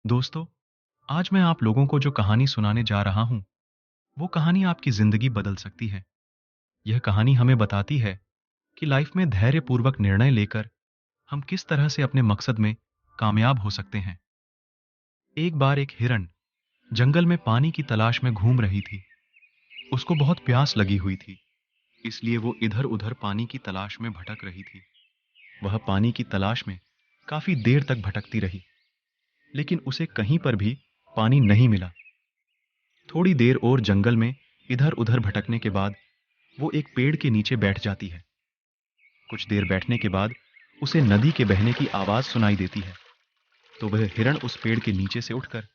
दोस्तों, आज मैं आप लोगों को जो कहानी सुनाने जा रहा हूं, वो कहानी आपकी जिंदगी बदल सकती है। यह कहानी हमें बताती है कि लाइफ में धैर्यपूर्वक निर्णय लेकर हम किस तरह से अपने मकसद में कामयाब हो सकते हैं। एक बार एक हिरण जंगल में पानी की तलाश में घूम रही थी। उसको बहुत प्यास लगी हुई थी, इसलिए वो इधर उधर पानी की तलाश में भटक रही थी। वह पानी की तलाश में काफी देर तक भटकती रही, लेकिन उसे कहीं पर भी पानी नहीं मिला। थोड़ी देर और जंगल में इधर उधर भटकने के बाद वो एक पेड़ के नीचे बैठ जाती है। कुछ देर बैठने के बाद उसे नदी के बहने की आवाज सुनाई देती है। तो वह हिरण उस पेड़ के नीचे से उठकर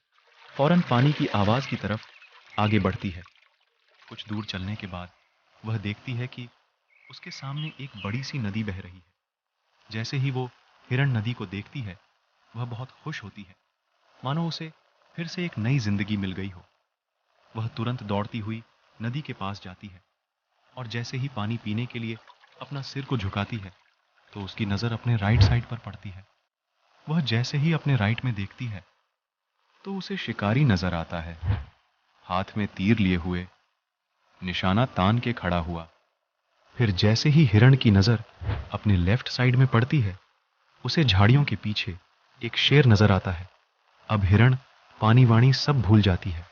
फौरन पानी की आवाज की तरफ आगे बढ़ती है। कुछ दूर चलने के बाद वह देखती है कि उसके सामने एक बड़ी सी नदी बह रही है। जैसे ही वो हिरण नदी को देखती है, वह बहुत खुश होती है, मानो उसे फिर से एक नई जिंदगी मिल गई हो। वह तुरंत दौड़ती हुई नदी के पास जाती है और जैसे ही पानी पीने के लिए अपना सिर को झुकाती है, तो उसकी नज़र अपने राइट साइड पर पड़ती है। वह जैसे ही अपने राइट में देखती है, तो उसे शिकारी नजर आता है, हाथ में तीर लिए हुए, निशाना तान के खड़ा हुआ। फिर जैसे ही हिरण की नज़र अपने लेफ्ट साइड में पड़ती है, उसे झाड़ियों के पीछे एक शेर नजर आता है। अब हिरण पानी वाणी सब भूल जाती है।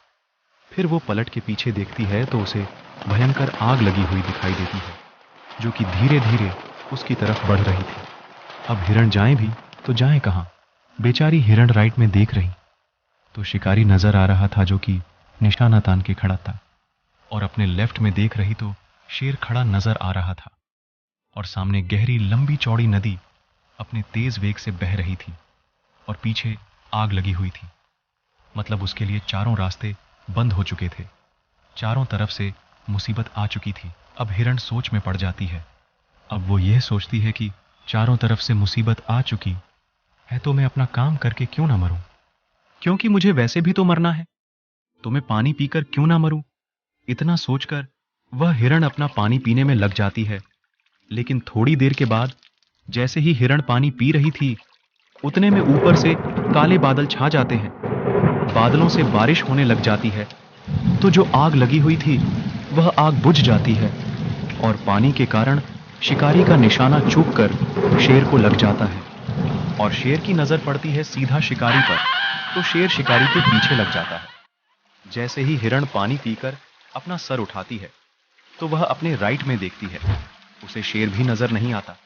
फिर वो पलट के पीछे देखती है तो उसे भयंकर आग लगी हुई दिखाई देती है, जो कि धीरे धीरे उसकी तरफ बढ़ रही थी। अब हिरण जाए भी तो जाए कहाँ? बेचारी हिरण राइट में देख रही तो शिकारी नजर आ रहा था, जो कि निशाना तान के खड़ा था, और अपने लेफ्ट में देख रही तो शेर खड़ा नजर आ रहा था। और सामने गहरी लंबी चौड़ी नदी अपने तेज वेग से बह रही थी और पीछे आग लगी हुई थी। मतलब उसके लिए चारों रास्ते बंद हो चुके थे। चारों तरफ से मुसीबत आ चुकी थी। अब हिरण सोच में पड़ जाती है। अब वो यह सोचती है कि चारों तरफ से मुसीबत आ चुकी है तो मैं अपना काम करके क्यों ना मरूं, क्योंकि मुझे वैसे भी तो मरना है, तो मैं पानी पीकर क्यों ना मरूं। इतना सोचकर वह हिरण अपना पानी पीने में लग जाती है। लेकिन थोड़ी देर के बाद जैसे ही हिरण पानी पी रही थी, उतने में ऊपर से काले बादल छा जाते हैं। बादलों से बारिश होने लग जाती है, तो जो आग लगी हुई थी वह आग बुझ जाती है और पानी के कारण शिकारी का निशाना चूक कर शेर को लग जाता है। और शेर की नजर पड़ती है सीधा शिकारी पर, तो शेर शिकारी के पीछे लग जाता है। जैसे ही हिरण पानी पीकर अपना सर उठाती है, तो वह अपने राइट में देखती है। उसे शेर भी नजर नहीं आता।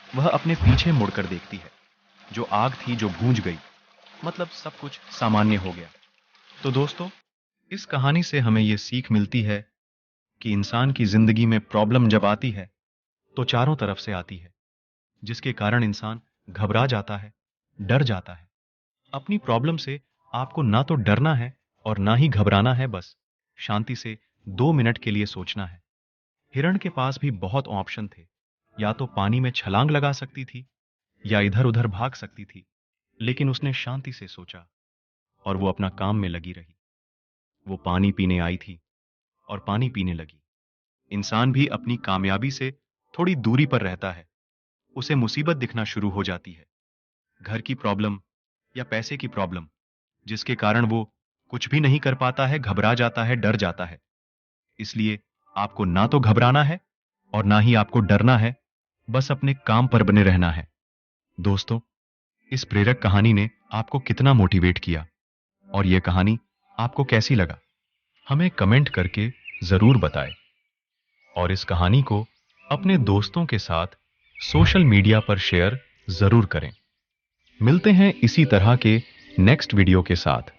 वह अपने पीछे मुड़कर देखती है। जो आग थी जो बूझ गई, मतलब सब कुछ सामान्य हो गया। तो दोस्तों, इस कहानी से हमें यह सीख मिलती है कि इंसान की जिंदगी में प्रॉब्लम जब आती है तो चारों तरफ से आती है, जिसके कारण इंसान घबरा जाता है, डर जाता है। अपनी प्रॉब्लम से आपको ना तो डरना है और ना ही घबराना है, बस शांति से 2 मिनट के लिए सोचना है। हिरण के पास भी बहुत ऑप्शन थे। या तो पानी में छलांग लगा सकती थी या इधर उधर भाग सकती थी, लेकिन उसने शांति से सोचा और वो अपना काम में लगी रही। वो पानी पीने आई थी और पानी पीने लगी। इंसान भी अपनी कामयाबी से थोड़ी दूरी पर रहता है। उसे मुसीबत दिखना शुरू हो जाती है, घर की प्रॉब्लम या पैसे की प्रॉब्लम, जिसके कारण वो कुछ भी नहीं कर पाता है, घबरा जाता है, डर जाता है। इसलिए आपको ना तो घबराना है और ना ही आपको डरना है, बस अपने काम पर बने रहना है। दोस्तों, इस प्रेरक कहानी ने आपको कितना मोटिवेट किया और यह कहानी आपको कैसी लगा, हमें कमेंट करके जरूर बताएं। और इस कहानी को अपने दोस्तों के साथ सोशल मीडिया पर शेयर जरूर करें। मिलते हैं इसी तरह के नेक्स्ट वीडियो के साथ।